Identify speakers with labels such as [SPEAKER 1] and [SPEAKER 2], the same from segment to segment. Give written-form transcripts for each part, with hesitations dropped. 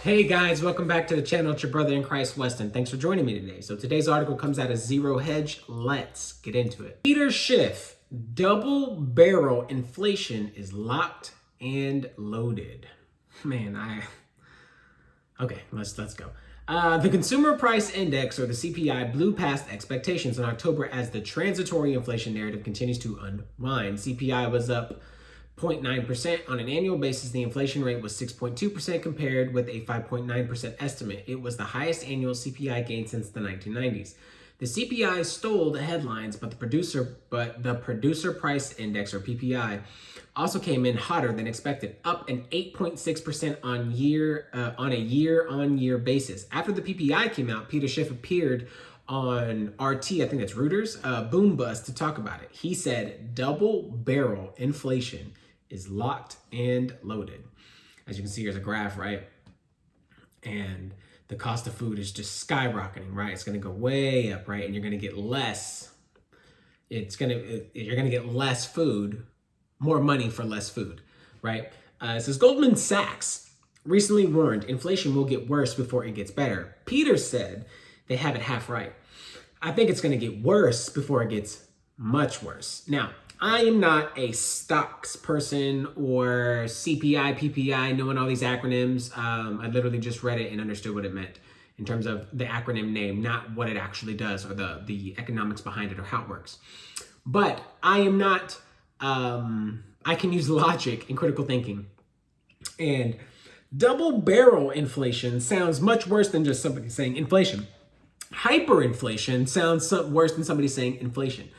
[SPEAKER 1] Hey guys, welcome back to the channel. It's your brother in Christ, Weston. Thanks for joining me today. So today's article comes out of Zero Hedge. Let's get into it. Schiff, double barrel inflation is locked and loaded. Okay, let's go. The Consumer Price Index, or the CPI, blew past expectations in October as the transitory inflation narrative continues to unwind. CPI was up 0.9%. On an annual basis, the inflation rate was 6.2% compared with a 5.9% estimate. It was the highest annual CPI gain since the 1990s. The CPI stole the headlines, but the producer price index, or PPI, also came in hotter than expected, up an 8.6% on a year-on-year basis. After the PPI came out, Peter Schiff appeared on RT, I think that's Reuters, Boom Bust, to talk about it. He said double barrel inflation is locked and loaded. As you can see, here's a graph, right? And the cost of food is just skyrocketing, right? It's going to go way up, right? And you're going to get less. You're going to get less food, more money for less food, right? It says Goldman Sachs recently warned inflation will get worse before it gets better. Peter said they have it half right. I think it's going to get worse before it gets much worse. Now, I am not a stocks person or CPI, PPI, knowing all these acronyms. I literally just read it and understood what it meant in terms of the acronym name, not what it actually does or the economics behind it or how it works. But I am not, I can use logic and critical thinking. And double barrel inflation sounds much worse than just somebody saying inflation. Hyperinflation sounds worse than somebody saying inflation.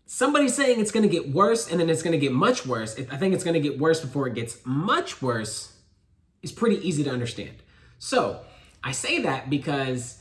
[SPEAKER 1] Somebody saying it's going to get worse and then it's going to get much worse. I think it's going to get worse before it gets much worse is pretty easy to understand. So I say that because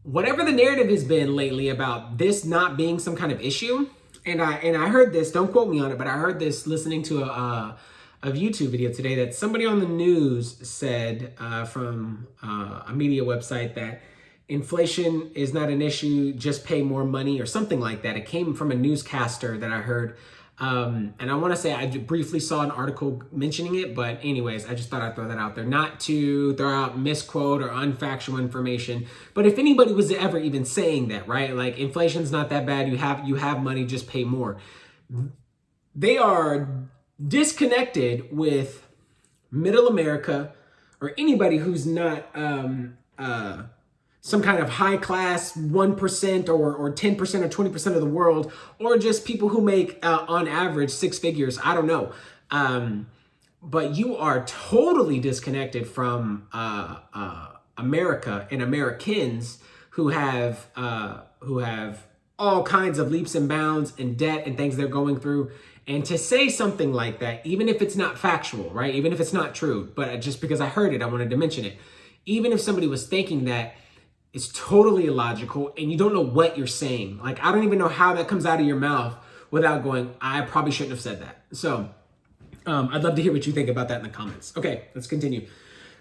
[SPEAKER 1] whatever the narrative has been lately about this not being some kind of issue, and I heard this, don't quote me on it, but I heard this listening to a YouTube video today that somebody on the news said from a media website that inflation is not an issue, just pay more money or something like that. It came from a newscaster that I heard. And I want to say I briefly saw an article mentioning it, but anyways, I just thought I'd throw that out there. Not to throw out misquote or unfactual information, but if anybody was ever even saying that, right? Like inflation's not that bad. You have money, just pay more. They are disconnected with middle America or anybody who's not some kind of high class 1% or 10% or 20% of the world, or just people who make on average six figures. I don't know. But you are totally disconnected from America and Americans who have all kinds of leaps and bounds and debt and things they're going through. And to say something like that, even if it's not factual, right? Even if it's not true, but just because I heard it, I wanted to mention it. Even if somebody was thinking that, it's totally illogical and you don't know what you're saying. Like, I don't even know how that comes out of your mouth without going, I probably shouldn't have said that. So I'd love to hear what you think about that in the comments. Okay, let's continue.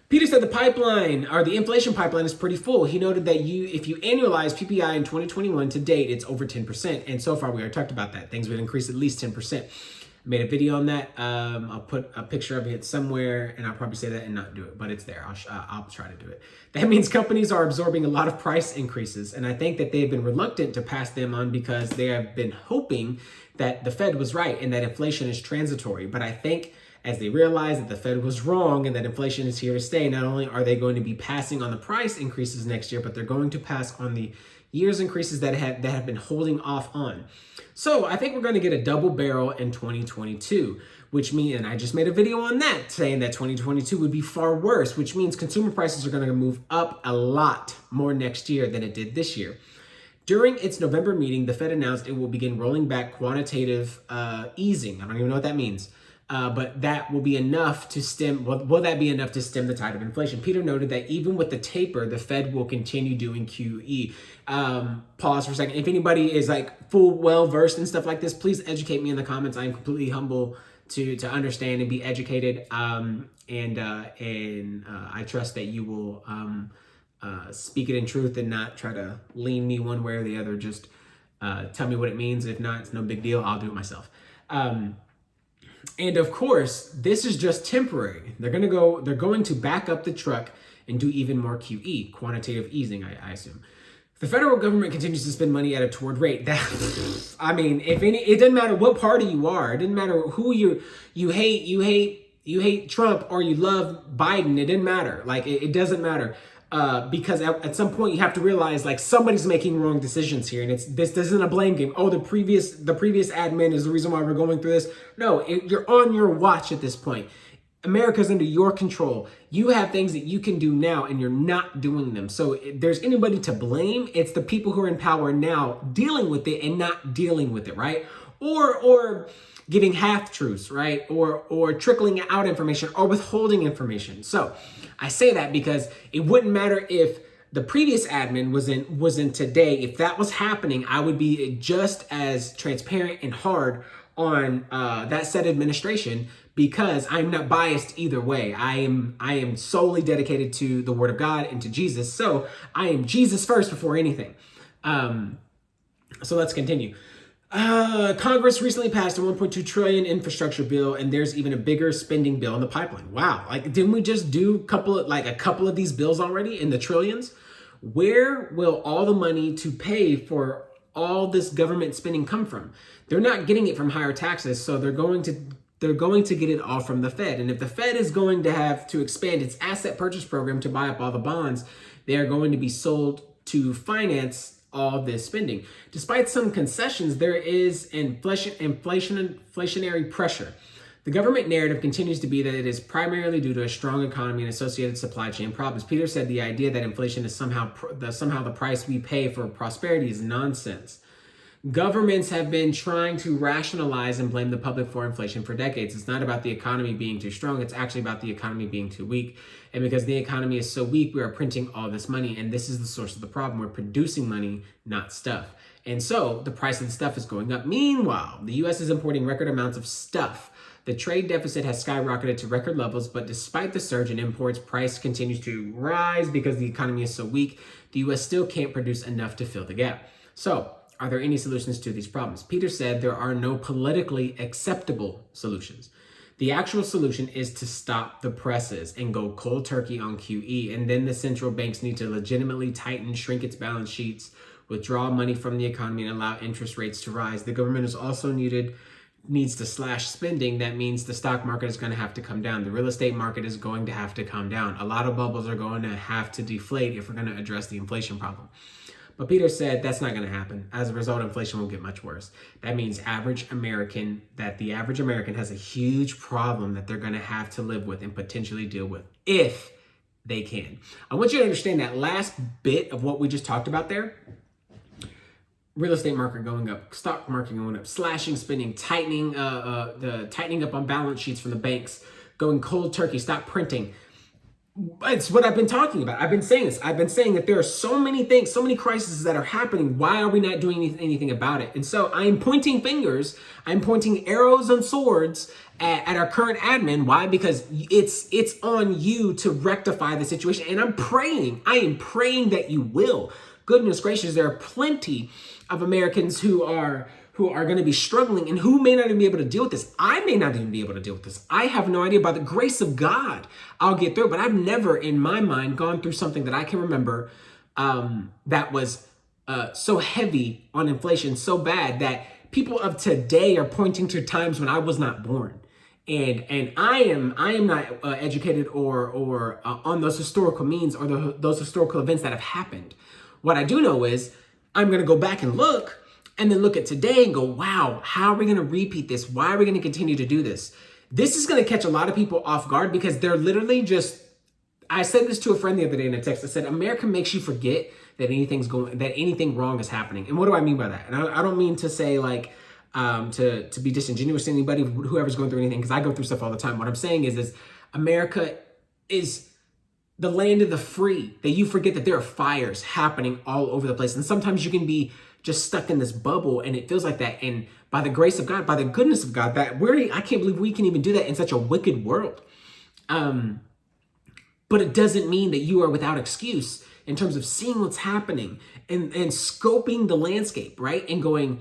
[SPEAKER 1] Peter said the pipeline, or the inflation pipeline, is pretty full. He noted that if you annualize PPI in 2021 to date, it's over 10%. And so far, we already talked about that. Things would increase at least 10%. I made a video on that. I'll put a picture of it somewhere, and I'll probably say that and not do it, but it's there. I'll try to do it. That means companies are absorbing a lot of price increases, and I think that they've been reluctant to pass them on because they have been hoping that the Fed was right and that inflation is transitory. But I think as they realize that the Fed was wrong and that inflation is here to stay, not only are they going to be passing on the price increases next year, but they're going to pass on the years increases that have been holding off on. So I think we're going to get a double barrel in 2022, which means, and I just made a video on that saying that 2022 would be far worse, which means consumer prices are going to move up a lot more next year than it did this year. During its November meeting, the Fed announced it will begin rolling back quantitative easing. I don't even know what that means. But that will be enough to stem, will that be enough to stem the tide of inflation? Peter noted that even with the taper, the Fed will continue doing QE. Pause for a second. If anybody is like well-versed and stuff like this, please educate me in the comments. I am completely humble to understand and be educated. And I trust that you will speak it in truth and not try to lean me one way or the other. Just tell me what it means. If not, it's no big deal. I'll do it myself. And of course, this is just temporary. They're going to back up the truck and do even more QE, quantitative easing, I assume. The federal government continues to spend money at a toward rate that, I mean, it doesn't matter what party you are. It doesn't matter who you hate Trump or you love Biden. It didn't matter. Like, it doesn't matter. Because at some point you have to realize, like, somebody's making wrong decisions here, and this isn't a blame game. Oh, the previous admin is the reason why we're going through this. No, you're on your watch at this point. America's under your control. You have things that you can do now, and you're not doing them. So if there's anybody to blame, it's the people who are in power now dealing with it and not dealing with it, right? Or giving half truths, right? Or trickling out information or withholding information. So I say that because it wouldn't matter if the previous admin was in today. If that was happening, I would be just as transparent and hard on that said administration, because I'm not biased either way. I am solely dedicated to the Word of God and to Jesus. So I am Jesus first before anything. So let's continue. Congress recently passed a 1.2 trillion infrastructure bill, and there's even a bigger spending bill in the pipeline. Wow. Like, didn't we just do a couple of these bills already in the trillions? Where will all the money to pay for all this government spending come from? They're not getting it from higher taxes, so they're going to get it all from the Fed. And if the Fed is going to have to expand its asset purchase program to buy up all the bonds, they are going to be sold to finance all this spending. Despite some concessions, there is inflationary pressure. The government narrative continues to be that it is primarily due to a strong economy and associated supply chain problems. Peter said the idea that inflation is somehow the price we pay for prosperity is nonsense. Governments have been trying to rationalize and blame the public for inflation for decades. It's not about the economy being too strong. It's actually about the economy being too weak. And because the economy is so weak, we are printing all this money. And this is the source of the problem. We're producing money, not stuff. And so the price of the stuff is going up. Meanwhile, the U.S. is importing record amounts of stuff. The trade deficit has skyrocketed to record levels, but despite the surge in imports, price continues to rise because the economy is so weak. The U.S. still can't produce enough to fill the gap. So, are there any solutions to these problems? Peter said there are no politically acceptable solutions. The actual solution is to stop the presses and go cold turkey on QE, and then the central banks need to legitimately tighten, shrink its balance sheets, withdraw money from the economy, and allow interest rates to rise. The government is also needs to slash spending. That means the stock market is going to have to come down. The real estate market is going to have to come down. A lot of bubbles are going to have to deflate if we're going to address the inflation problem. But Peter said that's not going to happen. As a result, inflation will get much worse. That means the average American has a huge problem that they're going to have to live with and potentially deal with if they can. I want you to understand that last bit of what we just talked about there. Real estate market going up, stock market going up, slashing spending, tightening up on balance sheets from the banks, going cold turkey, stop printing. It's what I've been talking about. I've been saying this. I've been saying that there are so many things, so many crises that are happening. Why are we not doing anything about it? And so I'm pointing fingers. I'm pointing arrows and swords at our current admin. Why? Because it's on you to rectify the situation. And I'm praying. I am praying that you will. Goodness gracious, there are plenty of Americans who are going to be struggling and who may not even be able to deal with this. I may not even be able to deal with this. I have no idea. By the grace of God, I'll get through. But I've never, in my mind, gone through something that I can remember that was so heavy on inflation, so bad that people of today are pointing to times when I was not born. And I am not educated or on those historical means or those historical events that have happened. What I do know is I'm going to go back and look. And then look at today and go, wow, how are we going to repeat this? Why are we going to continue to do this? This is going to catch a lot of people off guard because they're literally just, I said this to a friend the other day in a text. I said, America makes you forget that anything wrong is happening. And what do I mean by that? And I don't mean to say like, to be disingenuous to anybody, whoever's going through anything, because I go through stuff all the time. What I'm saying is America is the land of the free, that you forget that there are fires happening all over the place. And sometimes you can be just stuck in this bubble and it feels like that. And by the grace of God, by the goodness of God, I can't believe we can even do that in such a wicked world. But it doesn't mean that you are without excuse in terms of seeing what's happening and scoping the landscape, right? And going,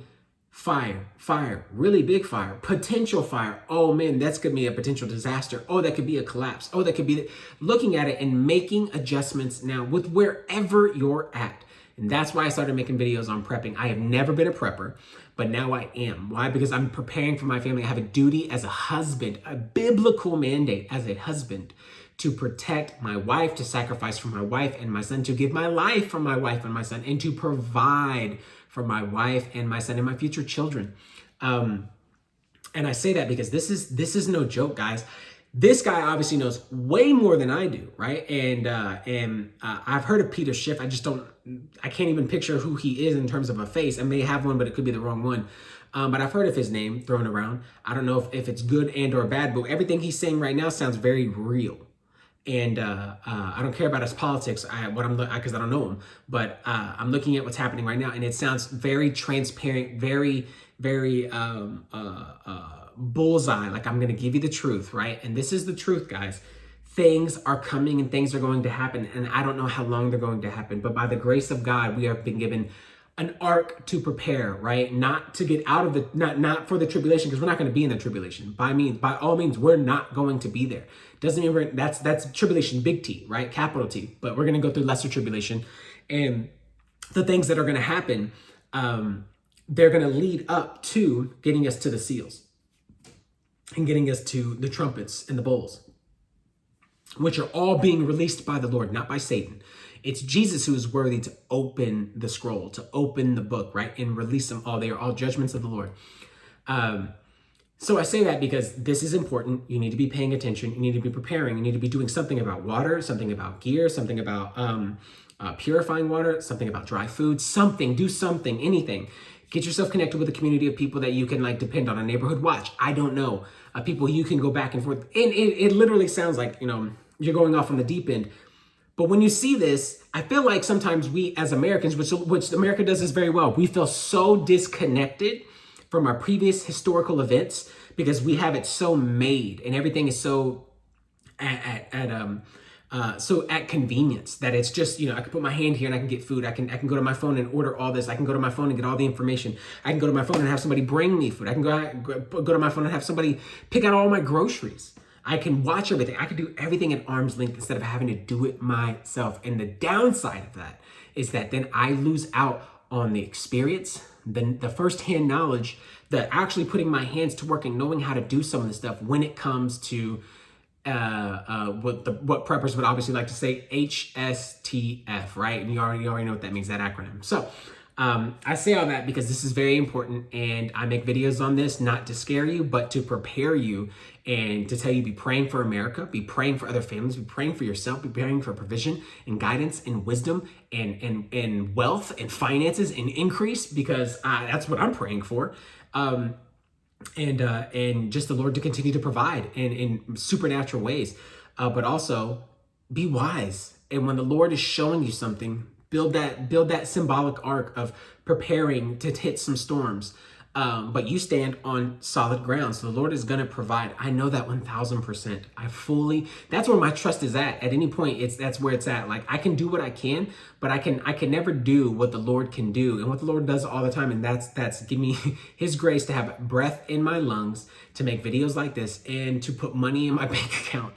[SPEAKER 1] fire, really big fire, potential fire. Oh man, that's gonna be a potential disaster. Oh, that could be a collapse. Oh, that could be looking at it and making adjustments now with wherever you're at. And that's why I started making videos on prepping. I have never been a prepper, but now I am. Why? Because I'm preparing for my family. I have a duty as a husband, a biblical mandate as a husband to protect my wife, to sacrifice for my wife and my son, to give my life for my wife and my son, and to provide for my wife and my son and my future children. And I say that because this is no joke, guys. This guy obviously knows way more than I do, right? And I've heard of Peter Schiff. I can't even picture who he is in terms of a face. I may have one, but it could be the wrong one. But I've heard of his name thrown around. I don't know if it's good and or bad, but everything he's saying right now sounds very real. And I don't care about his politics, because I don't know him, but I'm looking at what's happening right now, and it sounds very transparent, very, very bullseye. Like, I'm going to give you the truth, right? And this is the truth, guys. Things are coming and things are going to happen, and I don't know how long they're going to happen, but by the grace of God, we have been given an ark to prepare, right? Not to get out of the, not for the tribulation, because we're not going to be in the tribulation. By all means, we're not going to be there. Doesn't mean that's tribulation, big T, right? Capital T. But we're going to go through lesser tribulation, and the things that are going to happen, they're going to lead up to getting us to the seals and getting us to the trumpets and the bowls, which are all being released by the Lord, not by Satan. It's Jesus who is worthy to open the scroll, to open the book, right? And release them all. They are all judgments of the Lord. So I say that because this is important. You need to be paying attention. You need to be preparing. You need to be doing something about water, something about gear, something about purifying water, something about dry food, do something, anything. Get yourself connected with a community of people that you can depend on, a neighborhood watch. I don't know. People you can go back and forth. And it literally sounds like, you're going off on the deep end. But when you see this, I feel like sometimes we as Americans, which America does this very well, we feel so disconnected from our previous historical events because we have it so made and everything is so at convenience that it's just, I can put my hand here and I can get food. I can go to my phone and order all this. I can go to my phone and get all the information. I can go to my phone and have somebody bring me food. I can go to my phone and have somebody pick out all my groceries. I can watch everything. I can do everything at arm's length instead of having to do it myself. And the downside of that is that then I lose out on the experience, the firsthand knowledge, the actually putting my hands to work and knowing how to do some of the stuff when it comes to what preppers would obviously like to say, HSTF, right? And you already know what that means, that acronym. So I say all that because this is very important, and I make videos on this not to scare you, but to prepare you and to tell you, be praying for America, be praying for other families, be praying for yourself, be praying for provision and guidance and wisdom and wealth and finances and increase, because that's what I'm praying for. And just the Lord to continue to provide in supernatural ways, but also be wise. And when the Lord is showing you something, build that symbolic arc of preparing to hit some storms. But you stand on solid ground. So the Lord is going to provide. I know that 1000%. That's where my trust is at. At any point, that's where it's at. Like, I can do what I can, but I can never do what the Lord can do. And what the Lord does all the time. And that's give me his grace to have breath in my lungs, to make videos like this, and to put money in my bank account.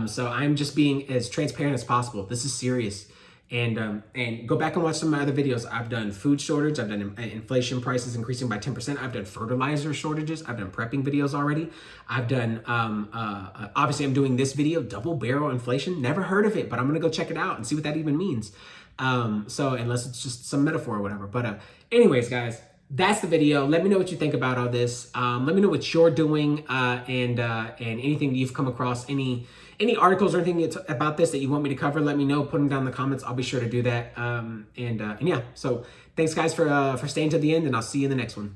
[SPEAKER 1] So I'm just being as transparent as possible. This is serious. And go back and watch some of my other videos. I've done food shortage. I've done inflation prices increasing by 10%. I've done fertilizer shortages. I've done prepping videos already. I've done, obviously I'm doing this video, double barrel inflation. Never heard of it, but I'm going to go check it out and see what that even means. So unless it's just some metaphor or whatever. But anyways, guys, that's the video. Let me know what you think about all this. Let me know what you're doing and anything that you've come across, any articles or anything about this that you want me to cover. Let me know. Put them down in the comments. I'll be sure to do that. And yeah, so thanks guys for staying to the end, and I'll see you in the next one.